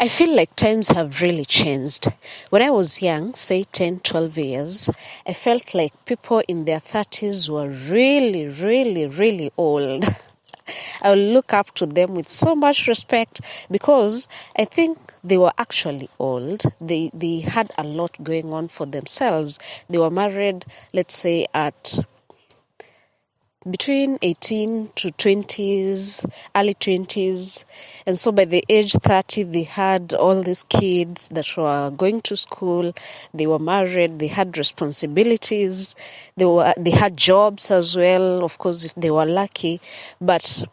I feel like times have really changed. When I was young, say 10, 12 years, I felt like people in their 30s were really, really, really old. I would look up to them with so much respect because I think they were actually old. They had a lot going on for themselves. They were married, let's say, at between 18 to 20s, early 20s. And so by the age 30, they had all these kids that were going to school. They were married. They had responsibilities. They had jobs as well, of course, if they were lucky. But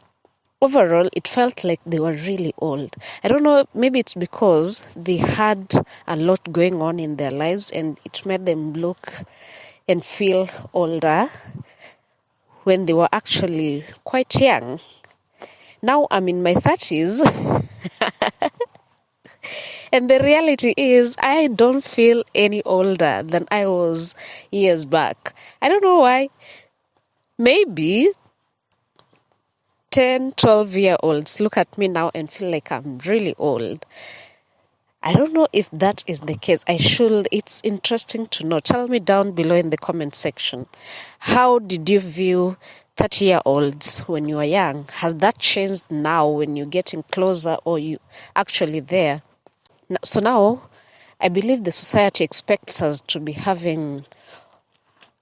overall, it felt like they were really old. I don't know, maybe it's because they had a lot going on in their lives and it made them look and feel older when they were actually quite young. Now I'm in my 30s, and the reality is I don't feel any older than I was years back. I don't know why. Maybe 10, 12-year-olds look at me now and feel like I'm really old. I don't know if that is the case. It's interesting to know. Tell me down below in the comment section. How did you view 30-year-olds when you were young? Has that changed now when you're getting closer or you actually there? So now, I believe the society expects us to be having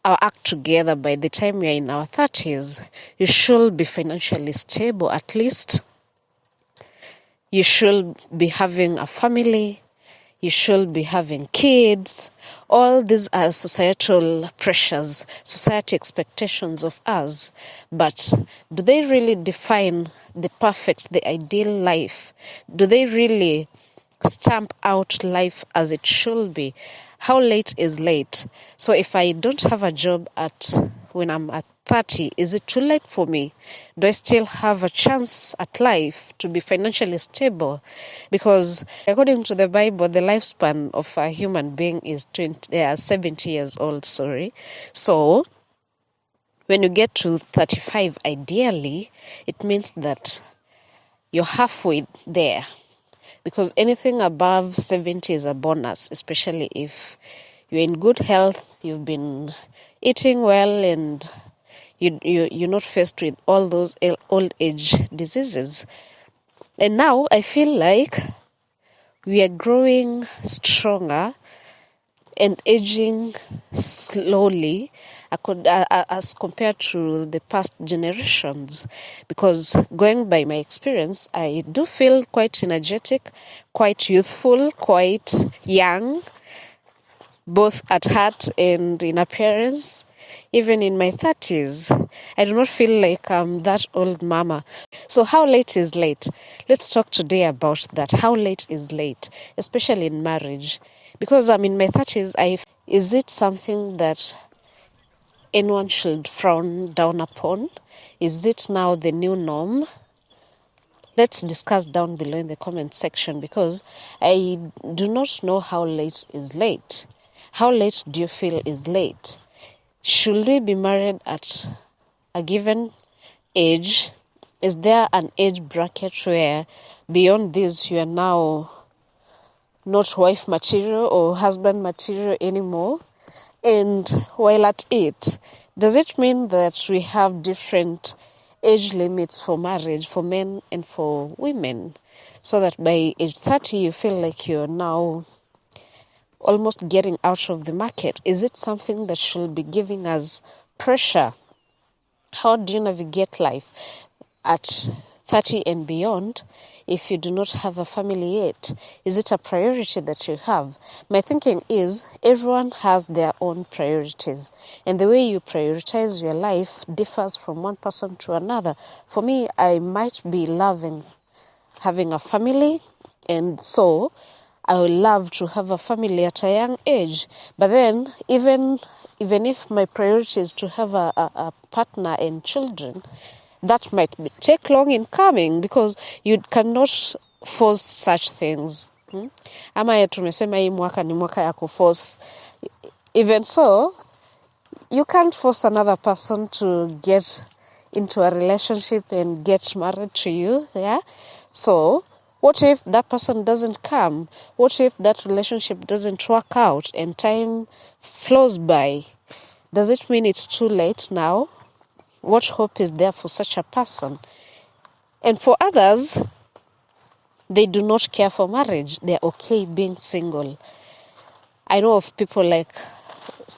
our act together by the time we are in our 30s. You should be financially stable at least. You should be having a family. You should be having kids. All these are societal pressures, society expectations of us. But do they really define the perfect, the ideal life? Do they really stamp out life as it should be? How late is late? So if I don't have a job when I'm at 30, is it too late for me? Do I still have a chance at life to be financially stable? Because according to the Bible, the lifespan of a human being is 70 years old, So when you get to 35, ideally, it means that you're halfway there. Because anything above 70 is a bonus, especially if you're in good health, you've been eating well, and you're not faced with all those old age diseases. And now I feel like we are growing stronger and aging slowly as compared to the past generations, because going by my experience, I do feel quite energetic, quite youthful, quite young, both at heart and in appearance. Even in my 30s, I do not feel like I'm that old mama. So how late is late? Let's talk today about that. How late is late, especially in marriage? Because I'm in my 30s, is it something that anyone should frown down upon? Is it now the new norm? Let's discuss down below in the comment section, because I do not know how late is late. How late do you feel is late? Should we be married at a given age? Is there an age bracket where beyond this you are now not wife material or husband material anymore? And while at it, does it mean that we have different age limits for marriage for men and for women? So that by age 30 you feel like you're now almost getting out of the market. Is it something that should be giving us pressure? How do you navigate life at 30 and beyond if you do not have a family yet? Is it a priority that you have? My thinking is everyone has their own priorities, and the way you prioritize your life differs from one person to another. For me, I might be loving having a family, and so I would love to have a family at a young age. But then, even if my priority is to have a partner and children, that might take long in coming, because you cannot force such things. Ama tumesema hii mwaka ni mwaka ya kuforce. Even so, you can't force another person to get into a relationship and get married to you, yeah? So, What if that person doesn't come? What if that relationship doesn't work out and time flows by? Does it mean it's too late now? What hope is there for such a person? And for others, they do not care for marriage. They're okay being single. I know of people like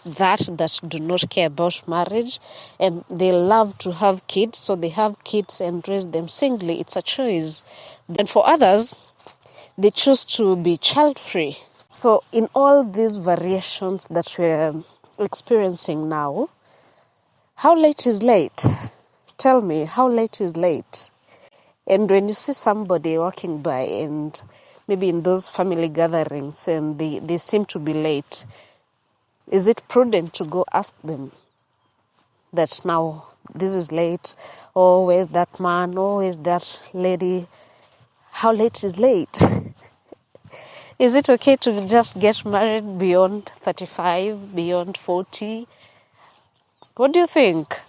that do not care about marriage, and they love to have kids, so they have kids and raise them singly. It's a choice. And for others, they choose to be child free. So in all these variations that we're experiencing now, how late is late? Tell me, how late is late? And when you see somebody walking by and maybe in those family gatherings and they seem to be late, is it prudent to go ask them that now this is late? Oh, where's that man? Oh, where's that lady? How late is late? Is it okay to just get married beyond 35, beyond 40? What do you think?